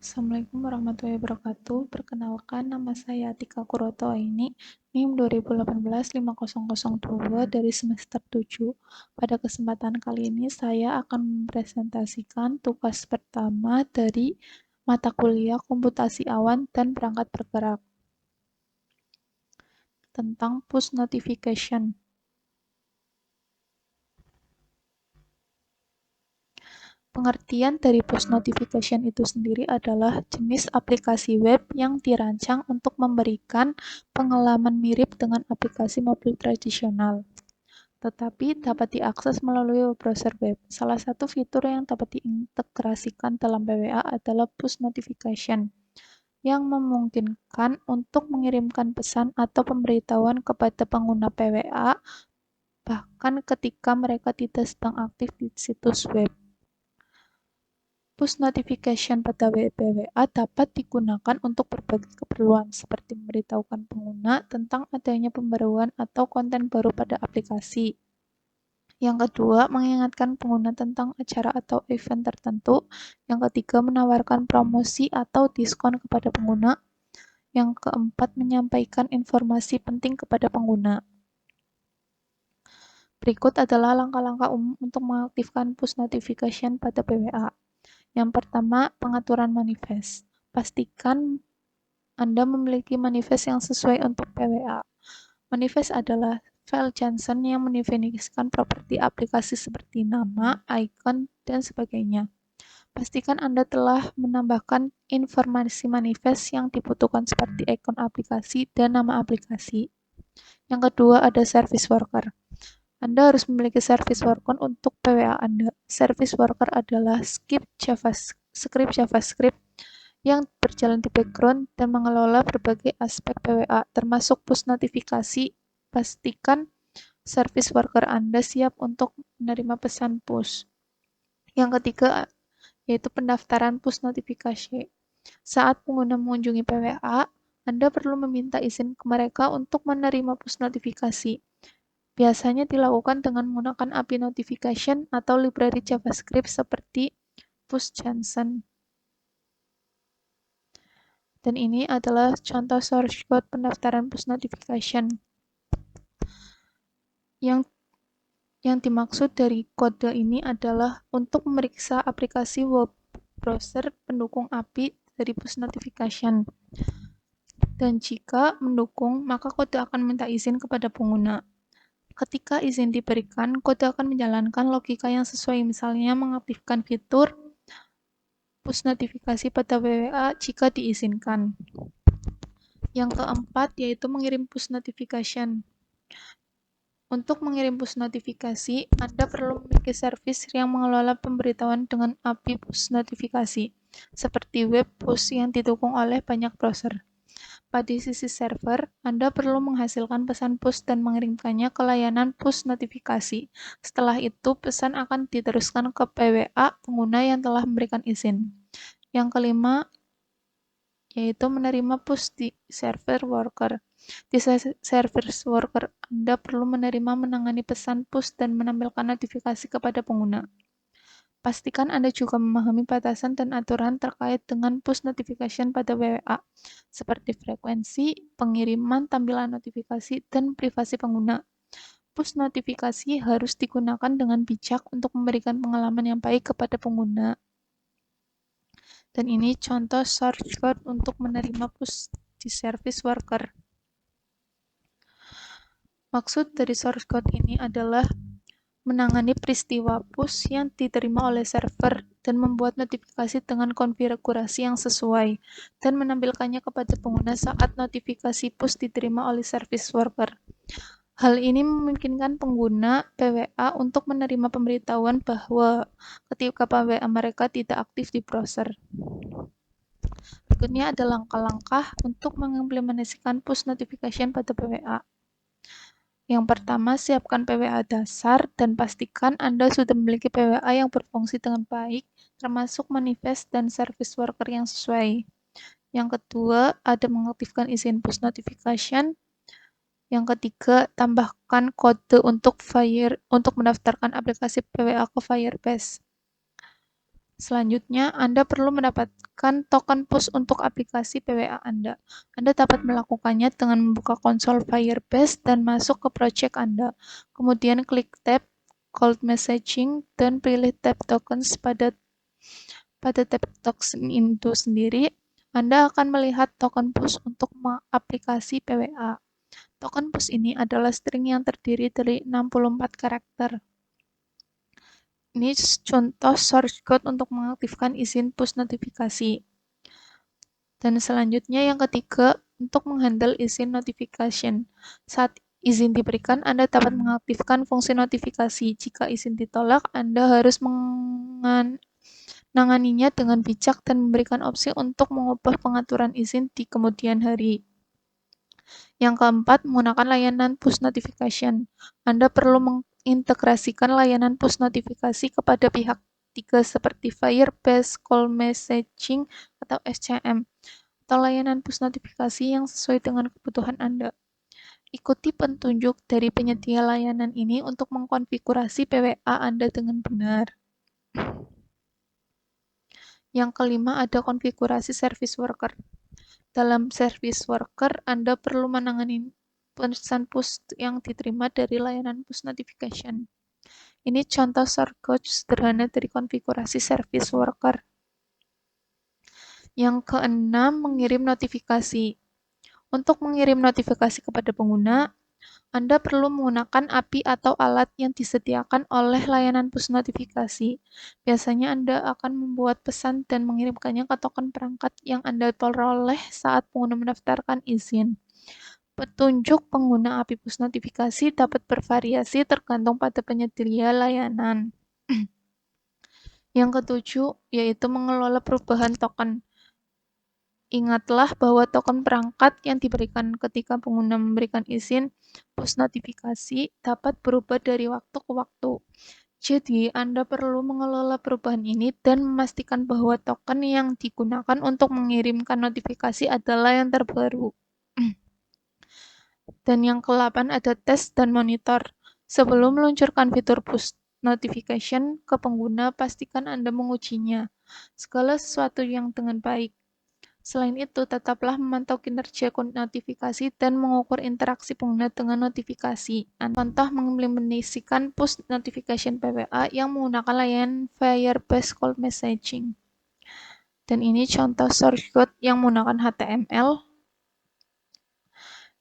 Assalamualaikum warahmatullahi wabarakatuh. Perkenalkan, nama saya Tika Kuroto Aini, NIM 2018-5002 dari semester 7. Pada kesempatan kali ini, saya akan mempresentasikan tugas pertama dari mata kuliah Komputasi Awan dan Perangkat Bergerak tentang push notification. Pengertian dari push notification itu sendiri adalah jenis aplikasi web yang dirancang untuk memberikan pengalaman mirip dengan aplikasi mobil tradisional, tetapi dapat diakses melalui web browser web. Salah satu fitur yang dapat diintegrasikan dalam PWA adalah push notification, yang memungkinkan untuk mengirimkan pesan atau pemberitahuan kepada pengguna PWA bahkan ketika mereka tidak sedang aktif di situs web. Push notification pada PWA dapat digunakan untuk berbagai keperluan, seperti memberitahukan pengguna tentang adanya pembaruan atau konten baru pada aplikasi. Yang kedua, mengingatkan pengguna tentang acara atau event tertentu. Yang ketiga, menawarkan promosi atau diskon kepada pengguna. Yang keempat, menyampaikan informasi penting kepada pengguna. Berikut adalah langkah-langkah umum untuk mengaktifkan push notification pada PWA. Yang pertama, pengaturan manifest. Pastikan Anda memiliki manifest yang sesuai untuk PWA. Manifest adalah file JSON yang mendefinisikan properti aplikasi seperti nama, icon, dan sebagainya. Pastikan Anda telah menambahkan informasi manifest yang dibutuhkan seperti icon aplikasi dan nama aplikasi. Yang kedua, ada service worker. Anda harus memiliki service worker untuk PWA Anda. Service worker adalah script JavaScript yang berjalan di background dan mengelola berbagai aspek PWA, termasuk push notifikasi. Pastikan service worker Anda siap untuk menerima pesan push. Yang ketiga, yaitu pendaftaran push notifikasi. Saat pengguna mengunjungi PWA, Anda perlu meminta izin ke mereka untuk menerima push notifikasi. Biasanya dilakukan dengan menggunakan API notification atau library JavaScript seperti push.json. Dan ini adalah contoh source code pendaftaran push notification. Yang dimaksud dari kode ini adalah untuk memeriksa aplikasi web browser pendukung API dari push notification. Dan jika mendukung, maka kode akan minta izin kepada pengguna. Ketika izin diberikan, kode akan menjalankan logika yang sesuai, misalnya mengaktifkan fitur push notifikasi pada PWA jika diizinkan. Yang keempat, yaitu mengirim push notification. Untuk mengirim push notifikasi, Anda perlu memiliki service yang mengelola pemberitahuan dengan API push notifikasi, seperti web push yang didukung oleh banyak browser. Pada sisi server, Anda perlu menghasilkan pesan push dan mengirimkannya ke layanan push notifikasi. Setelah itu, pesan akan diteruskan ke PWA pengguna yang telah memberikan izin. Yang kelima, yaitu menerima push di server worker. Di server worker, Anda perlu menangani pesan push dan menampilkan notifikasi kepada pengguna. Pastikan Anda juga memahami batasan dan aturan terkait dengan push notification pada PWA, seperti frekuensi, pengiriman, tampilan notifikasi, dan privasi pengguna. Push notifikasi harus digunakan dengan bijak untuk memberikan pengalaman yang baik kepada pengguna. Dan ini contoh source code untuk menerima push di service worker. Maksud dari source code ini adalah menangani peristiwa push yang diterima oleh server dan membuat notifikasi dengan konfigurasi yang sesuai dan menampilkannya kepada pengguna saat notifikasi push diterima oleh service worker. Hal ini memungkinkan pengguna PWA untuk menerima pemberitahuan bahwa ketika PWA mereka tidak aktif di browser. Berikutnya ada langkah-langkah untuk mengimplementasikan push notification pada PWA. Yang pertama, siapkan PWA dasar dan pastikan Anda sudah memiliki PWA yang berfungsi dengan baik, termasuk manifest dan service worker yang sesuai. Yang kedua, ada mengaktifkan izin push notification. Yang ketiga, tambahkan kode untuk mendaftarkan aplikasi PWA ke Firebase. Selanjutnya, Anda perlu mendapatkan token push untuk aplikasi PWA Anda. Anda dapat melakukannya dengan membuka konsol Firebase dan masuk ke project Anda. Kemudian klik tab Cold Messaging dan pilih tab Tokens pada tab Tokens itu sendiri. Anda akan melihat token push untuk aplikasi PWA. Token push ini adalah string yang terdiri dari 64 karakter. Ini contoh source code untuk mengaktifkan izin push notifikasi. Dan selanjutnya yang ketiga, untuk menghandle izin notification. Saat izin diberikan, Anda dapat mengaktifkan fungsi notifikasi. Jika izin ditolak, Anda harus menanganinya dengan bijak dan memberikan opsi untuk mengubah pengaturan izin di kemudian hari. Yang keempat, menggunakan layanan push notification. Anda perlu mengintegrasikan layanan push notifikasi kepada pihak ketiga seperti Firebase, Call Messaging, atau SCM, atau layanan push notifikasi yang sesuai dengan kebutuhan Anda. Ikuti petunjuk dari penyedia layanan ini untuk mengkonfigurasi PWA Anda dengan benar. Yang kelima, ada konfigurasi service worker. Dalam service worker, Anda perlu menangani pesan push yang diterima dari layanan push notification. Ini contoh shortcut sederhana dari konfigurasi service worker. Yang keenam, mengirim notifikasi. Untuk mengirim notifikasi kepada pengguna, Anda perlu menggunakan API atau alat yang disediakan oleh layanan push notifikasi. Biasanya Anda akan membuat pesan dan mengirimkannya ke token perangkat yang Anda peroleh saat pengguna mendaftarkan izin. Petunjuk pengguna API push notifikasi dapat bervariasi tergantung pada penyedia layanan. Yang ketujuh, yaitu mengelola perubahan token. Ingatlah bahwa token perangkat yang diberikan ketika pengguna memberikan izin push notifikasi dapat berubah dari waktu ke waktu. Jadi, Anda perlu mengelola perubahan ini dan memastikan bahwa token yang digunakan untuk mengirimkan notifikasi adalah yang terbaru. Dan yang ke-8 ada tes dan monitor. Sebelum meluncurkan fitur push notification ke pengguna, pastikan Anda mengujinya. Segala sesuatu yang dengan baik. Selain itu, tetaplah memantau kinerja notifikasi dan mengukur interaksi pengguna dengan notifikasi. Contoh mengimplementasikan push notification PWA yang menggunakan layanan Firebase Cold Messaging. Dan ini contoh source code yang menggunakan HTML.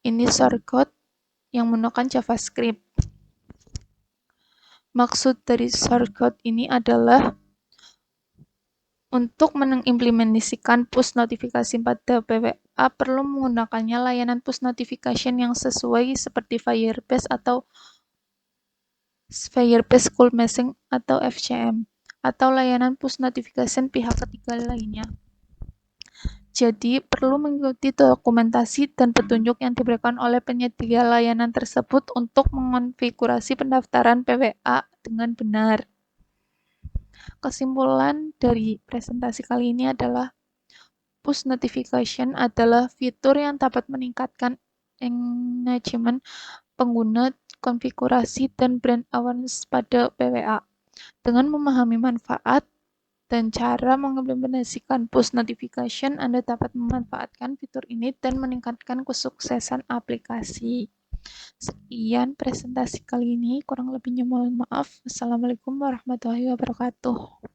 Ini source code yang menggunakan JavaScript. Maksud dari source code ini adalah untuk mengimplementasikan push notifikasi pada PWA perlu menggunakannya layanan push notification yang sesuai seperti Firebase atau Firebase Cold Messaging atau FCM atau layanan push notification pihak ketiga lainnya. Jadi, perlu mengikuti dokumentasi dan petunjuk yang diberikan oleh penyedia layanan tersebut untuk mengonfigurasi pendaftaran PWA dengan benar. Kesimpulan dari presentasi kali ini adalah push notification adalah fitur yang dapat meningkatkan engagement pengguna, konfigurasi, dan brand awareness pada PWA. Dengan memahami manfaat dan cara mengimplementasikan push notification, Anda dapat memanfaatkan fitur ini dan meningkatkan kesuksesan aplikasi. Sekian presentasi kali ini, kurang lebihnya mohon maaf. Wassalamualaikum warahmatullahi wabarakatuh.